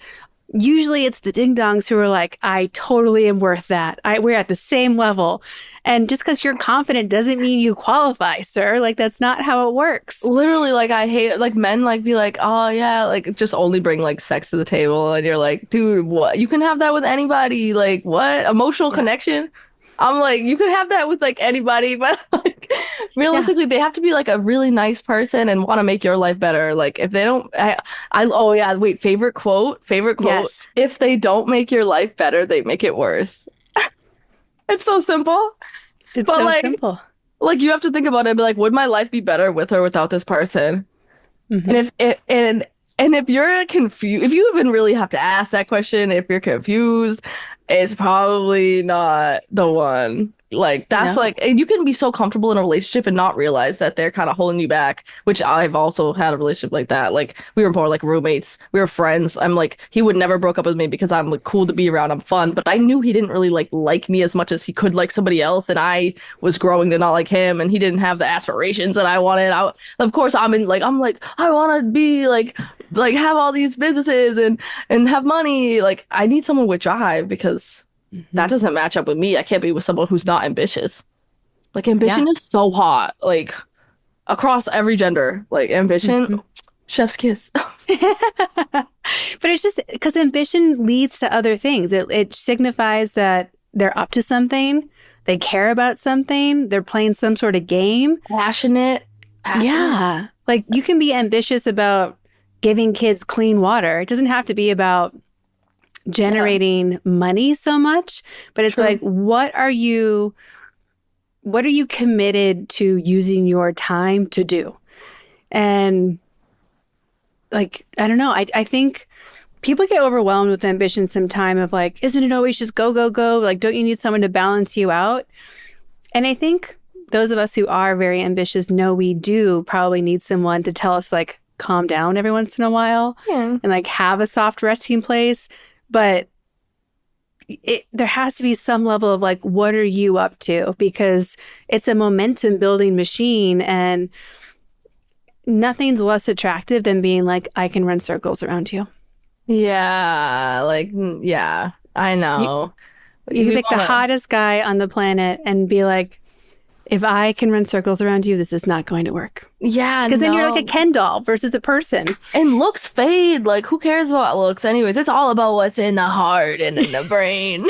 usually it's the ding dongs who are like, I totally am worth that. We're at the same level. And just because you're confident doesn't mean you qualify, sir. Like that's not how it works. Literally, like I hate like men like be like, oh yeah, like just only bring like sex to the table, and you're like, dude, what? You can have that with anybody. Like what? Emotional Yeah. connection? I'm like, you can have that with like anybody, but like Yeah. realistically, they have to be like a really nice person and want to make your life better. Like if they don't, oh yeah, wait, favorite quote. Yes. If they don't make your life better, they make it worse. It's so simple, It's but so simple. like you have to think about it. Be like, would my life be better with or without this person? And Hmm. if it and if you're confused, if you even really have to ask that question, if you're confused, it's probably not the one. Like that's No. like, and you can be so comfortable in a relationship and not realize that they're kind of holding you back, which I've also had a relationship like that. Like we were more like roommates, we were friends. I'm like, he would never broke up with me because I'm like cool to be around, I'm fun, but I knew he didn't really like me as much as he could like somebody else, and I was growing to not like him, and he didn't have the aspirations that I wanted. Of course, I'm like, I want to be like have all these businesses and have money. Like I need someone with drive because that Hmm. doesn't match up with me. I can't be with someone who's not ambitious. Like Yeah. ambition is so hot, like across every gender. Like ambition, Hmm. chef's kiss. But it's just because ambition leads to other things. It signifies that they're up to something, they care about something, they're playing some sort of game. Passionate. Yeah. Like you can be ambitious about giving kids clean water. It doesn't have to be about generating money so much, but it's True. like, what are you committed to using your time to do? And like, I don't know. I think people get overwhelmed with ambition sometime of like, isn't it always just go, go, go? Like, don't you need someone to balance you out? And I think those of us who are very ambitious know we do probably need someone to tell us like, calm down every once in a while and like have a soft resting place. But there has to be some level of like, what are you up to? Because it's a momentum building machine, and nothing's less attractive than being like, I can run circles around you. Yeah, like, yeah, I know. You can pick the hottest guy on the planet and be like, if I can run circles around you, this is not going to work. Yeah, because then you're like a Ken doll versus a person. And looks fade. Like, who cares about looks? Anyways, it's all about what's in the heart and in the brain.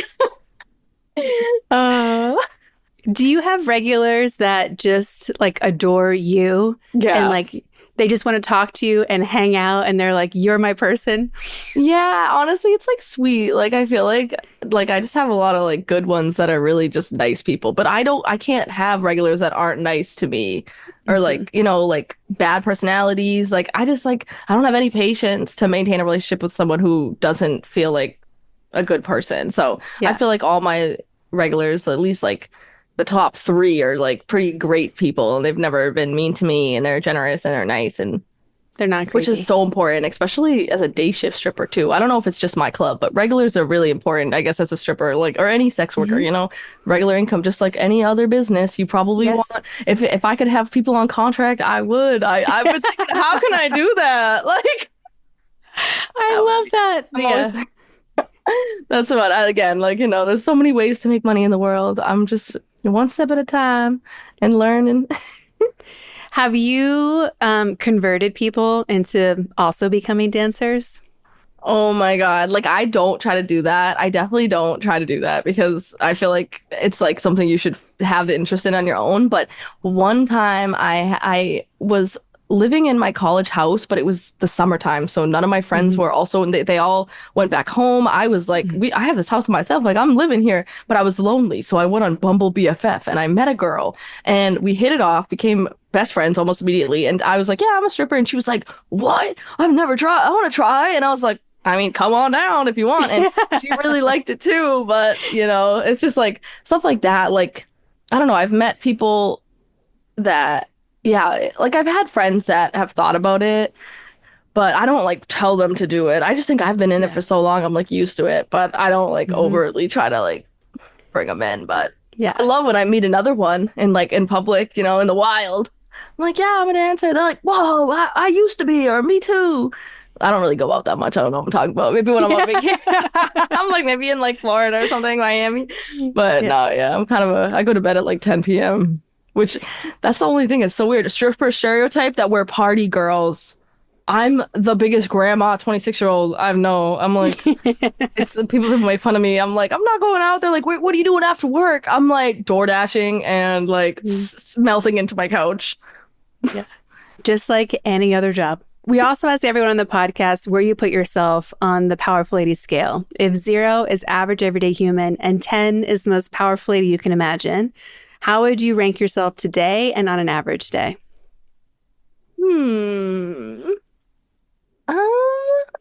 Do you have regulars that just like adore you? Yeah. And like they just want to talk to you and hang out and they're like, you're my person? Yeah, honestly, it's like sweet. Like I feel like I just have a lot of like good ones that are really just nice people. But I can't have regulars that aren't nice to me or like, you know, like bad personalities. Like I just like I don't have any patience to maintain a relationship with someone who doesn't feel like a good person. So I feel like all my regulars, at least like the top three, are like pretty great people, and they've never been mean to me, and they're generous and they're nice, and they're not creepy. Which is so important, especially as a day shift stripper too. I don't know if it's just my club, but regulars are really important, I guess, as a stripper, like, or any sex worker, you know, regular income, just like any other business. You probably want, if I could have people on contract, I would. I would think, how can I do that? Like, I love that. Yeah. That's what again, like, you know, there's so many ways to make money in the world. I'm just one step at a time and learning. Have you converted people into also becoming dancers? Oh my God. Like, I don't try to do that. I definitely don't try to do that because I feel like it's like something you should have the interest in on your own. But one time I was living in my college house, but it was the summertime, so none of my friends were also, and they all went back home. I was like, I have this house to myself, like I'm living here, but I was lonely, so I went on Bumble BFF and I met a girl, and we hit it off, became best friends almost immediately. And I was like, yeah, I'm a stripper, and she was like, what? I've never tried. I want to try. And I was like, I mean, come on down if you want. And she really liked it too, but you know, it's just like stuff like that. Like, I don't know, I've met people that, yeah, like I've had friends that have thought about it, but I don't like tell them to do it. I just think I've been in it for so long, I'm like used to it, but I don't like overtly try to like bring them in. But yeah, I love when I meet another one in like in public, you know, in the wild. I'm like, yeah, I'm a dancer. They're like, whoa, I used to be, or me too. I don't really go out that much. I don't know what I'm talking about. Maybe when I'm on vacation, I'm like maybe in like Florida or something, Miami. But no, yeah, I'm kind of I go to bed at like 10 p.m. Which that's the only thing. It's so weird. A stripper stereotype that we're party girls. I'm the biggest grandma, 26-year-old. I know. I'm like, it's people who make fun of me. I'm like, I'm not going out. They're like, wait, what are you doing after work? I'm like door dashing and like melting into my couch. Yeah. Just like any other job. We also ask everyone on the podcast where you put yourself on the powerful lady scale. If 0 is average everyday human and 10 is the most powerful lady you can imagine, how would you rank yourself today and on an average day?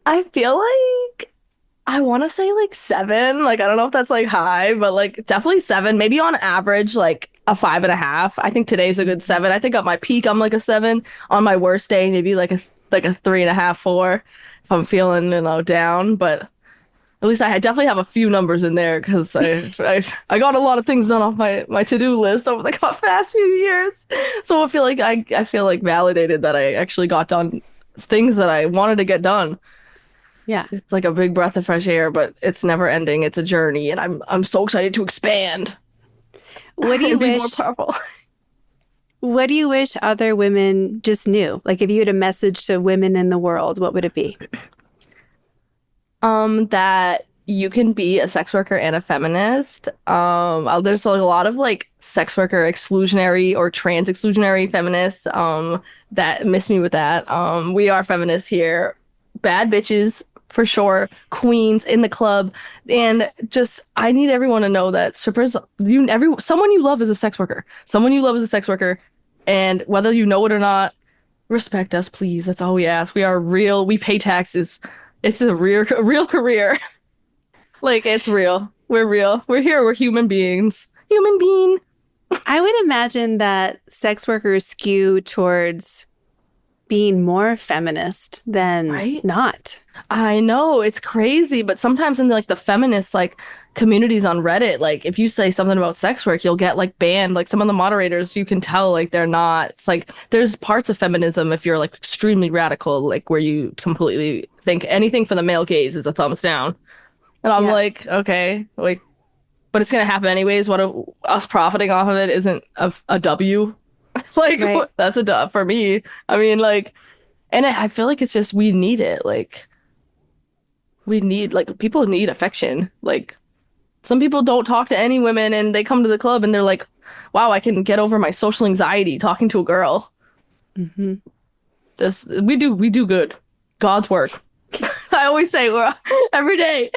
I feel like I want to say like 7. Like, I don't know if that's like high, but like definitely 7. Maybe on average, like a 5.5. I think today's a good 7. I think at my peak, I'm like a 7. On my worst day, maybe like a 3.5, 4 if I'm feeling, you know, down. But at least I definitely have a few numbers in there because I got a lot of things done off my to-do list over the past few years. So I feel like I feel like validated that I actually got done things that I wanted to get done. Yeah. It's like a big breath of fresh air, but it's never ending. It's a journey, and I'm so excited to expand. What do you wish more powerful? What do you wish other women just knew? Like if you had a message to women in the world, what would it be? That you can be a sex worker and a feminist. There's like a lot of like sex worker exclusionary or trans exclusionary feminists that miss me with that. We are feminists here, bad bitches for sure, queens in the club, and just I need everyone to know that strippers, someone you love is a sex worker. Someone you love is a sex worker, and whether you know it or not, respect us, please. That's all we ask. We are real. We pay taxes. It's a real career. Like it's real. We're real. We're here. We're human beings. Human being. I would imagine that sex workers skew towards being more feminist than Right? not. I know it's crazy, but sometimes in like the feminist like communities on Reddit, like if you say something about sex work, you'll get like banned. Like some of the moderators, you can tell like they're not. It's like there's parts of feminism if you're like extremely radical, like where you completely think anything for the male gaze is a thumbs down. And I'm Yeah, like, okay, like, but it's gonna happen anyways. Us profiting off of it isn't a W. Like right. that's a dub for me. I mean, like, and I feel like it's just we need it. Like we need like people need affection. Like some people don't talk to any women, and they come to the club and they're like, "Wow, I can get over my social anxiety talking to a girl." Hmm. Just we do good. God's work. I always say we're every day.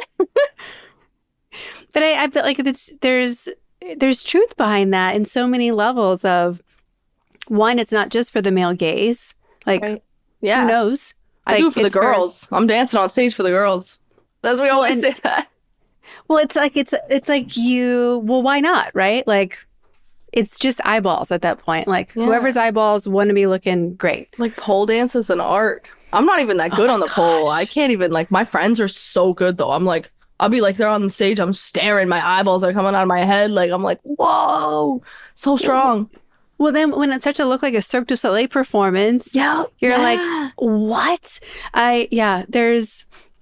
But I feel like there's truth behind that in so many levels of one, it's not just for the male gaze. Like, Right. who Yeah. knows? I do Like it for the it's for girls. I'm dancing on stage for the girls. That's we well always and say that. well it's like you well, why not, right? Like it's just eyeballs at that point. Like Yeah. whoever's eyeballs want to be looking great. Like pole dance is an art. I'm not even that Oh good my on the pole. I gosh. can't even like my friends are so good though. I'm like I'll be like they're on the stage, I'm staring, my eyeballs are coming out of my head. Like I'm like, whoa, so Well, strong. well, then when it starts to look like a Cirque du Soleil performance, Yeah, you're like, yeah. what? I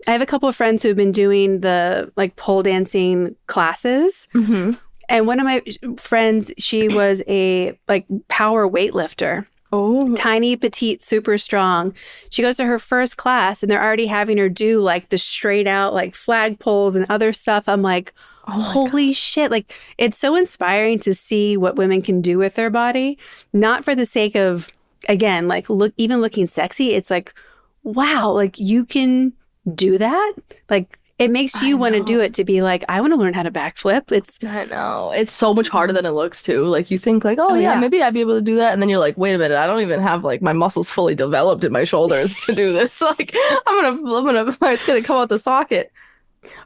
have a couple of friends who have been doing the like pole dancing classes. Hmm. And one of my friends, she was a like power weightlifter, Oh, tiny, petite, super strong. She goes to her first class and they're already having her do like the straight out like flag poles and other stuff. I'm like, oh my God. holy shit. Like it's so inspiring to see what women can do with their body, not for the sake of, again, like even looking sexy. It's like, wow, like you can do that. Like it makes I you want to do know. it to be like, I want to learn how to backflip. It's, I know. It's so much harder than it looks too. Like you think like, oh oh yeah, yeah. maybe I'd be able to do that. And then you're like, wait a minute, I don't even have like my muscles fully developed in my shoulders to do this. Like it's gonna come out the socket.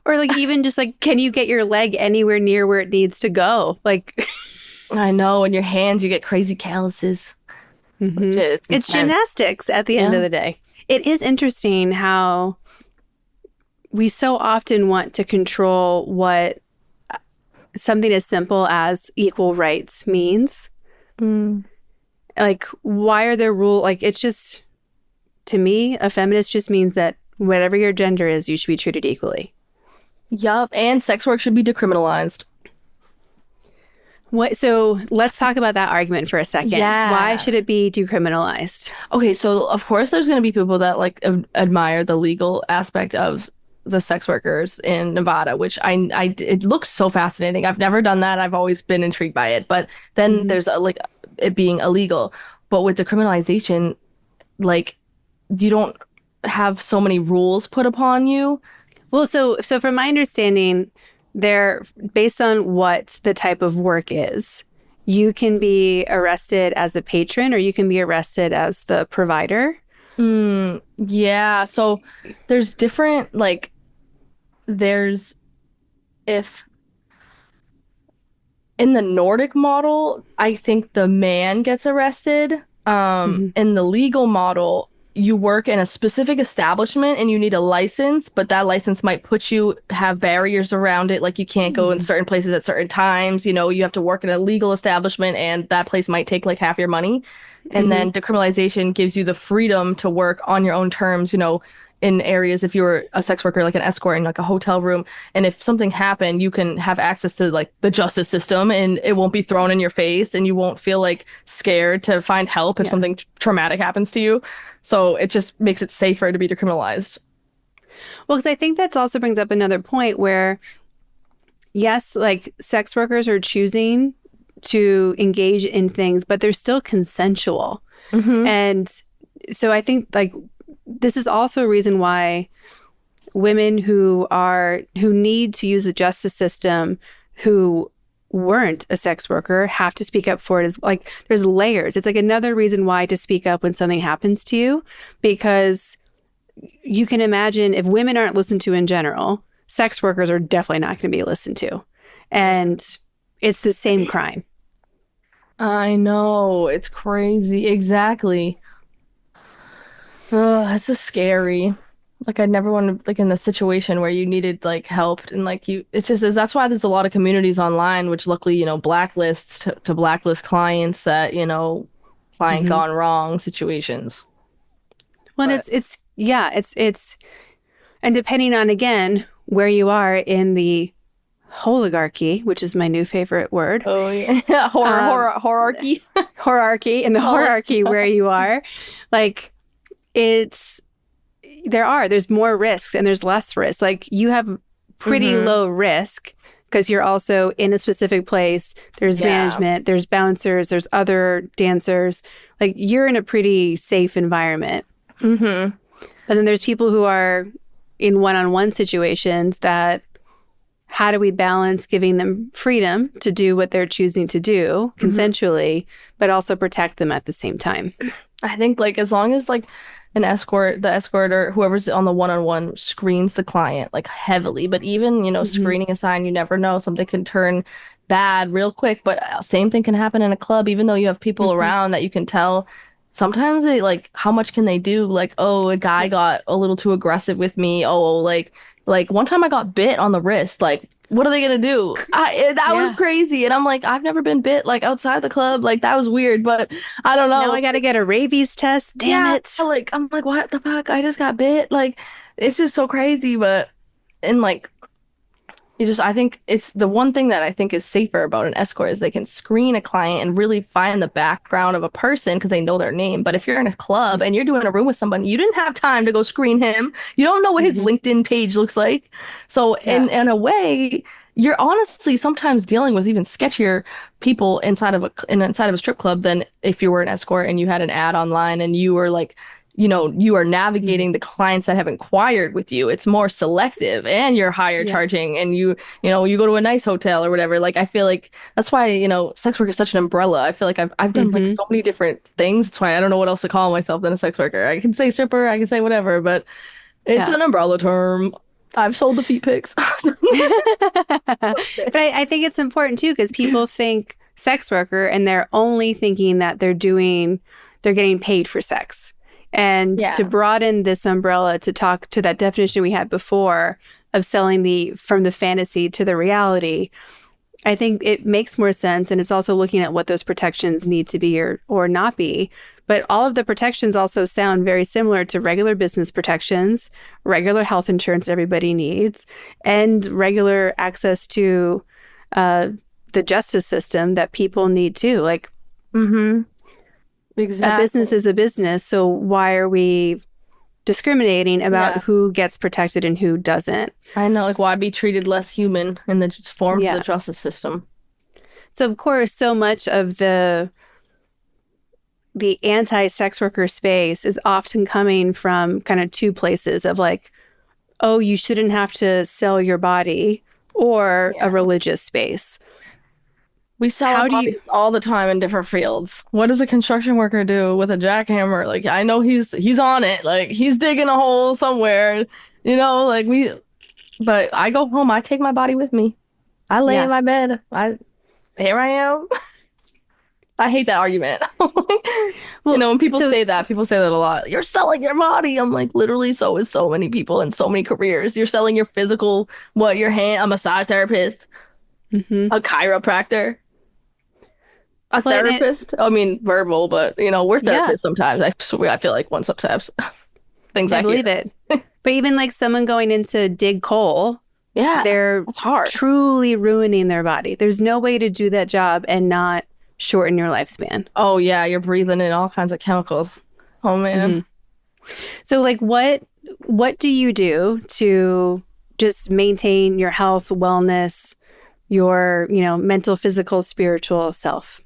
Or like even just like, can you get your leg anywhere near where it needs to go? Like, I know. And your hands, you get crazy calluses. mhm. Legit, it's It's intense. gymnastics at the end of Yeah. the day. It is interesting how we so often want to control what something as simple as equal rights means. Mm. Like, why are there rules? Like, it's just, to me, a feminist just means that whatever your gender is, you should be treated equally. Yup. And sex work should be decriminalized. What? So let's talk about that argument for a second. Why Yeah. should it be decriminalized? Okay, so of course there's gonna be people that like admire the legal aspect of the sex workers in Nevada, which it looks so fascinating. I've never done that. I've always been intrigued by it. But then Mhm. there's like it being illegal. But with decriminalization, like you don't have so many rules put upon you. Well, so from my understanding, they're based on what the type of work is. You can be arrested as the patron, or you can be arrested as the provider. Yeah. So there's different like there's if in the Nordic model, I think the man gets arrested. Hmm. In the legal model, you work in a specific establishment and you need a license, but that license might put you have barriers around it, like you can't go in certain places at certain times. You know, you have to work in a legal establishment, and that place might take like half your money. And Hmm. then decriminalization gives you the freedom to work on your own terms, you know, in areas if you were a sex worker, like an escort in like a hotel room. And if something happened, you can have access to like the justice system and it won't be thrown in your face and you won't feel like scared to find help if Yeah. something traumatic happens to you. So it just makes it safer to be decriminalized. Well, because I think that also brings up another point where, yes, like sex workers are choosing to engage in things, but they're still consensual. Mm-hmm. And so I think like this is also a reason why women who need to use the justice system, who weren't a sex worker, have to speak up for it. Is like there's layers. It's like another reason why to speak up when something happens to you, because you can imagine if women aren't listened to in general, sex workers are definitely not going to be listened to. And it's the same crime. I know. It's crazy. Exactly. It's just scary. Like I never want to like in the situation where you needed like help and like you it's just that's why there's a lot of communities online which luckily, blacklists to blacklist clients that, client Hmm. gone wrong situations. Well, But it's and depending on again where you are in the oligarchy, which is my new favorite word, oh yeah. um, Hierarchy. hierarchy, in the I like hierarchy where you are, like it's there's more risks and there's less risk. Like you have pretty mm-hmm. low risk because you're also in a specific place. There's Yeah. management, there's bouncers, there's other dancers. Like you're in a pretty safe environment. Mm-hmm. But then there's people who are in one-on-one situations that how do we balance giving them freedom to do what they're choosing to do Mm-hmm. consensually, but also protect them at the same time? I think like as long as like the escort or whoever's on the one-on-one screens the client like heavily, but even, Hmm. screening aside, you never know, something can turn bad real quick, but same thing can happen in a club, even though you have people Hmm. around that you can tell. Sometimes they like, how much can they do? Like, oh, a guy Yeah. got a little too aggressive with me. Oh, like one time I got bit on the wrist. Like, what are they gonna do? That was Yeah. crazy. And I'm like, I've never been bit like outside the club. Like that was weird, but I don't Now know. I got to get a rabies test. Damn Yeah, it. like I'm like, what the fuck? I just got bit. Like, it's just so crazy, but and like I think it's the one thing that I think is safer about an escort is they can screen a client and really find the background of a person because they know their name. But if you're in a club and you're doing a room with somebody, you didn't have time to go screen him. You don't know what his Hmm. LinkedIn page looks like. So Yeah. in a way, you're honestly sometimes dealing with even sketchier people inside of a strip club than if you were an escort and you had an ad online and you were like you are navigating the clients that have inquired with you. It's more selective and you're higher Yeah. charging and you go to a nice hotel or whatever. Like I feel like that's why, sex work is such an umbrella. I feel like I've done like Hmm. so many different things. That's why I don't know what else to call myself than a sex worker. I can say stripper, I can say whatever, but it's Yeah. an umbrella term. I've sold the feet pics. But I think it's important too because people think sex worker and they're only thinking that they're getting paid for sex. And to Yeah. broaden this umbrella to talk to that definition we had before of selling from the fantasy to the reality, I think it makes more sense. And it's also looking at what those protections need to be or not be. But all of the protections also sound very similar to regular business protections, regular health insurance everybody needs, and regular access to uh, the justice system that people need too. Like Mm-hmm. a business Exactly. is a business. So why are we discriminating about Yeah. who gets protected and who doesn't? I know, like, why be treated less human in the forms of the Yeah. justice system? So of course, so much of the anti-sex worker space is often coming from kind of two places of like, oh, you shouldn't have to sell your body, or a Yeah. religious space. We sell our How do you, bodies all the time in different fields. What does a construction worker do with a jackhammer? Like, I know he's on it. Like, he's digging a hole somewhere. Like but I go home, I take my body with me. I lay in yeah. my bed. Here I am. I hate that argument. Well, When so people say that a lot. You're selling your body. I'm like, literally, so is so many people in so many careers. You're selling your physical, your hand, a massage therapist, mhm. a chiropractor, a Well, therapist. I mean, verbal, but we're yeah, therapists sometimes. I swear, I feel like one sometimes things I I hear. believe it. But even like someone going into dig coal, Yeah, they're that's hard. truly ruining their body. There's no way to do that job and not shorten your lifespan. Oh yeah, you're breathing in all kinds of chemicals. Oh man. Hmm. So like what do you do to just maintain your health, wellness, your, mental, physical, spiritual self?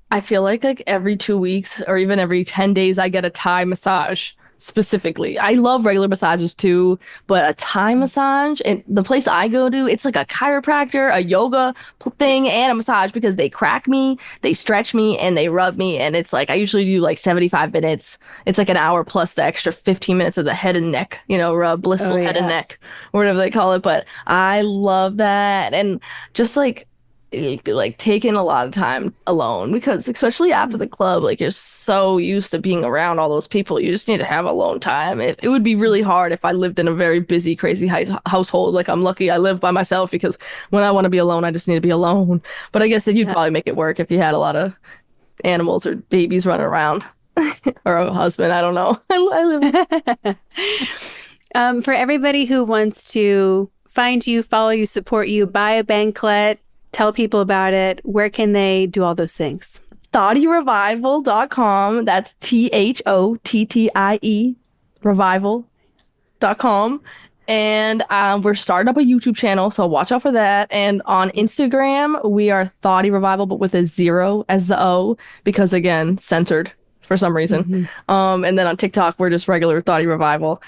I feel like every 2 weeks or even every 10 days, I get a Thai massage specifically. I love regular massages too, but a Thai massage, and the place I go to, it's like a chiropractor, a yoga thing, and a massage because they crack me, they stretch me, and they rub me. And it's like, I usually do like 75 minutes. It's like an hour plus the extra 15 minutes of the head and neck, rub, blissful Oh, head and yeah. neck, or whatever they call it. But I love that. And just like taking a lot of time alone because especially after the club, like you're so used to being around all those people, you just need to have alone time. It would be really hard if I lived in a very busy, crazy household. Like I'm lucky I live by myself because when I want to be alone, I just need to be alone. But I guess that you'd Yeah. probably make it work if you had a lot of animals or babies running around or a husband. I don't know. I live. For everybody who wants to find you, follow you, support you, buy a Banklet, tell people about it, where can they do all those things? ThottieRevival.com. That's THOTTIE revival.com. And we're starting up a YouTube channel, so watch out for that. And on Instagram, we are Thottie Revival, but with a 0 as the O, because again, censored for some reason. And then on TikTok, we're just regular Thottie Revival.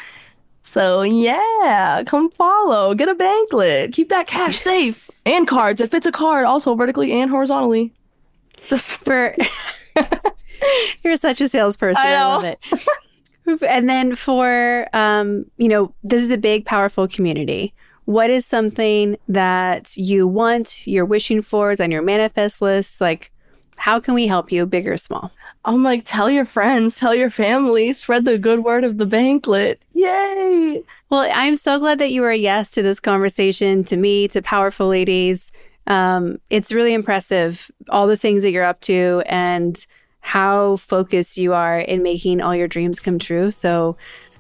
So yeah, come follow, get a Banklet, keep that cash safe, and cards. It fits a card, also vertically and horizontally. For You're such a salesperson. I I know. love it. And then for, this is a big, powerful community. What is something that you want, you're wishing for, is on your manifest list? Like, how can we help you, big or small? I'm like, tell your friends, tell your family, spread the good word of the Banklet. Yay! Well, I'm so glad that you were a yes to this conversation, to me, to Powerful Ladies. It's really impressive, all the things that you're up to and how focused you are in making all your dreams come true. So,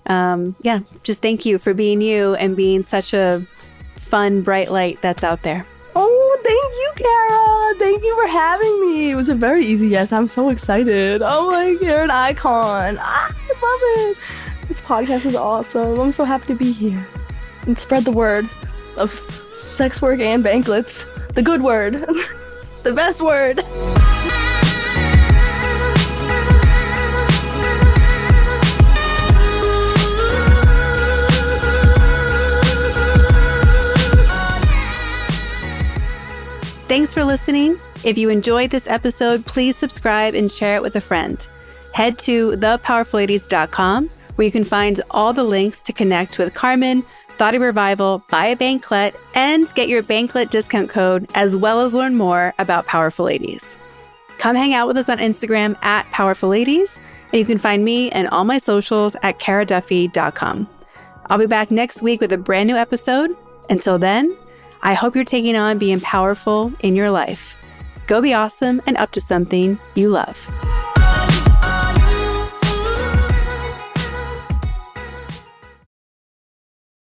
just thank you for being you and being such a fun, bright light that's out there. Oh, thank you, Kara. Thank you for having me. It was a very easy yes. I'm so excited. Oh my, you're an icon. I love it. This podcast is awesome. I'm so happy to be here and spread the word of sex work and Banklets. The good word. The best word. Thanks for listening. If you enjoyed this episode, please subscribe and share it with a friend. Head to thepowerfulladies.com where you can find all the links to connect with Carmen, Thottie Revival, buy a Banklet, and get your Banklet discount code, as well as learn more about Powerful Ladies. Come hang out with us on Instagram at Powerful Ladies, and you can find me and all my socials at karaduffy.com. I'll be back next week with a brand new episode. Until then, I hope you're taking on being powerful in your life. Go be awesome and up to something you love.